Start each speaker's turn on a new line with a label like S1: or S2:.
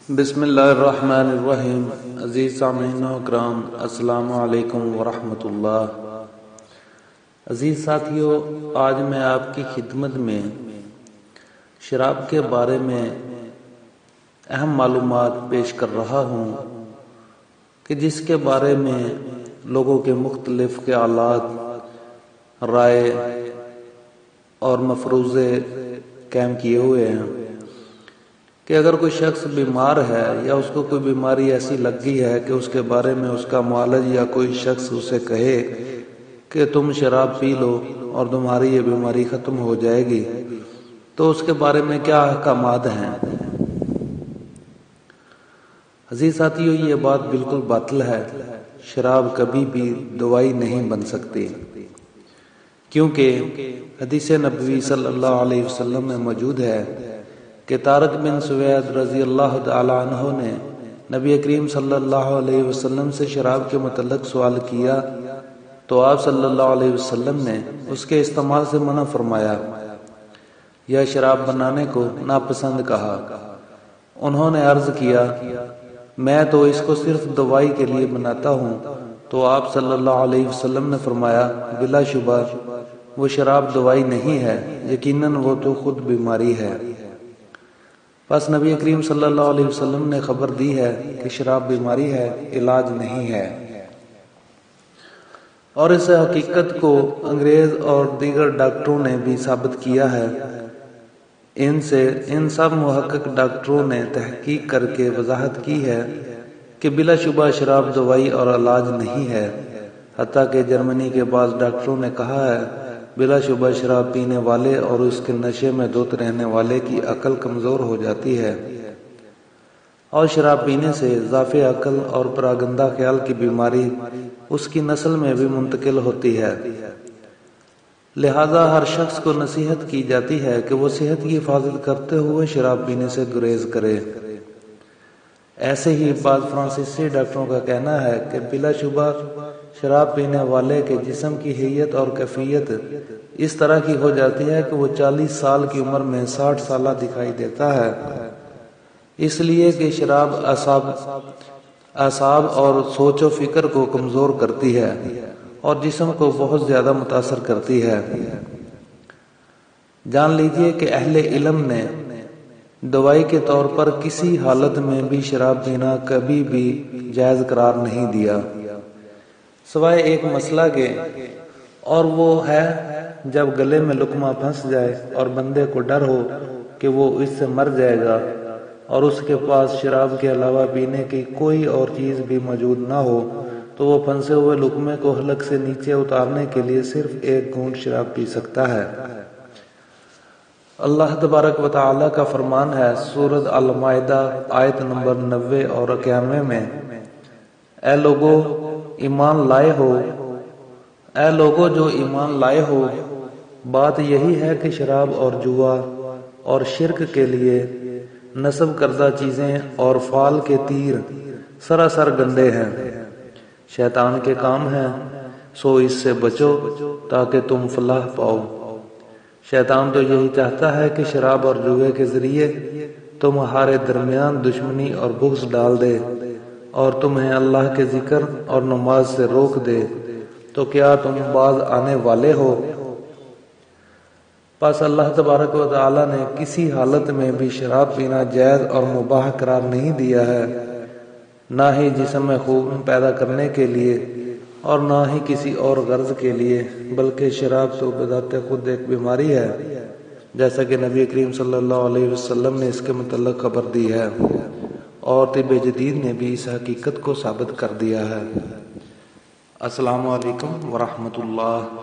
S1: بسم اللہ الرحمن الرحیم۔ عزیز سامعین و اکرام، السلام علیکم ورحمۃ اللہ۔ عزیز ساتھیو، آج میں آپ کی خدمت میں شراب کے بارے میں اہم معلومات پیش کر رہا ہوں کہ جس کے بارے میں لوگوں کے مختلف خیالات، رائے اور مفروضے قائم کیے ہوئے ہیں کہ اگر کوئی شخص بیمار ہے یا اس کو کوئی بیماری ایسی لگ گئی ہے کہ اس کے بارے میں اس کا معالج یا کوئی شخص اسے کہے کہ تم شراب پی لو اور تمہاری یہ بیماری ختم ہو جائے گی، تو اس کے بارے میں کیا احکامات ہیں؟ عزیز ساتھیو، یہ بات بالکل باطل ہے۔ شراب کبھی بھی دوائی نہیں بن سکتی، کیونکہ حدیث نبوی صلی اللہ علیہ وسلم میں موجود ہے کہ طارق بن سوید رضی اللہ تعالی عنہ نے نبی کریم صلی اللہ علیہ وسلم سے شراب کے متعلق سوال کیا تو آپ صلی اللہ علیہ وسلم نے اس کے استعمال سے منع فرمایا یا شراب بنانے کو ناپسند کہا۔ انہوں نے عرض کیا، میں تو اس کو صرف دوائی کے لیے بناتا ہوں، تو آپ صلی اللہ علیہ وسلم نے فرمایا، بلا شبہ وہ شراب دوائی نہیں ہے، یقیناً وہ تو خود بیماری ہے۔ بس نبی کریم صلی اللہ علیہ وسلم نے خبر دی ہے کہ شراب بیماری ہے، علاج نہیں ہے، اور اس حقیقت کو انگریز اور دیگر ڈاکٹروں نے بھی ثابت کیا ہے۔ ان سب محقق ڈاکٹروں نے تحقیق کر کے وضاحت کی ہے کہ بلا شبہ شراب دوائی اور علاج نہیں ہے، حتیٰ کہ جرمنی کے بعض ڈاکٹروں نے کہا ہے بلا شبہ شراب پینے والے اور اس کے نشے میں دھت رہنے والے کی عقل کمزور ہو جاتی ہے، اور شراب پینے سے ضعف عقل اور پراگندہ خیال کی بیماری اس کی نسل میں بھی منتقل ہوتی ہے۔ لہذا ہر شخص کو نصیحت کی جاتی ہے کہ وہ صحت کی حفاظت کرتے ہوئے شراب پینے سے گریز کرے۔ ایسے ہی بعض فرانسیسی ڈاکٹروں کا کہنا ہے کہ بلا شبہ شراب پینے والے کے جسم کی ہیئت اور کیفیت اس طرح کی ہو جاتی ہے کہ وہ 40 سال کی عمر میں 60 سالہ دکھائی دیتا ہے، اس لیے کہ شراب اعصاب اور سوچ و فکر کو کمزور کرتی ہے اور جسم کو بہت زیادہ متاثر کرتی ہے۔ جان لیجئے کہ اہل علم نے دوائی کے طور پر کسی حالت میں بھی شراب پینا کبھی بھی جائز قرار نہیں دیا، سوائے ایک مسئلہ کے، اور وہ ہے جب گلے میں لقمہ پھنس جائے اور بندے کو ڈر ہو کہ وہ اس سے مر جائے گا اور اس کے پاس شراب کے علاوہ پینے کی کوئی اور چیز بھی موجود نہ ہو، تو وہ پھنسے ہوئے لقمے کو حلق سے نیچے اتارنے کے لیے صرف ایک گھونٹ شراب پی سکتا ہے۔ اللہ تبارک و تعالی کا فرمان ہے سورۃ المائدہ آیت نمبر 90 اور 91 میں، اے لوگو جو ایمان لائے ہو، بات یہی ہے کہ شراب اور جوا اور شرک کے لیے نصب کردہ چیزیں اور فال کے تیر سراسر گندے ہیں، شیطان کے کام ہیں، سو اس سے بچو تاکہ تم فلاح پاؤ۔ شیطان تو یہی چاہتا ہے کہ شراب اور جوے کے ذریعے تمہارے درمیان دشمنی اور بغض ڈال دے اور تمہیں اللہ کے ذکر اور نماز سے روک دے، تو کیا تم باز آنے والے ہو؟ پس اللہ تبارک و تعالی نے کسی حالت میں بھی شراب پینا جائز اور مباح قرار نہیں دیا ہے، نہ ہی جسم میں خون پیدا کرنے کے لیے اور نہ ہی کسی اور غرض کے لیے، بلکہ شراب تو بذات خود ایک بیماری ہے، جیسا کہ نبی کریم صلی اللہ علیہ وسلم نے اس کے متعلق خبر دی ہے، اور طب جدید نے بھی اس حقیقت کو ثابت کر دیا ہے۔ السلام علیکم ورحمۃ اللہ۔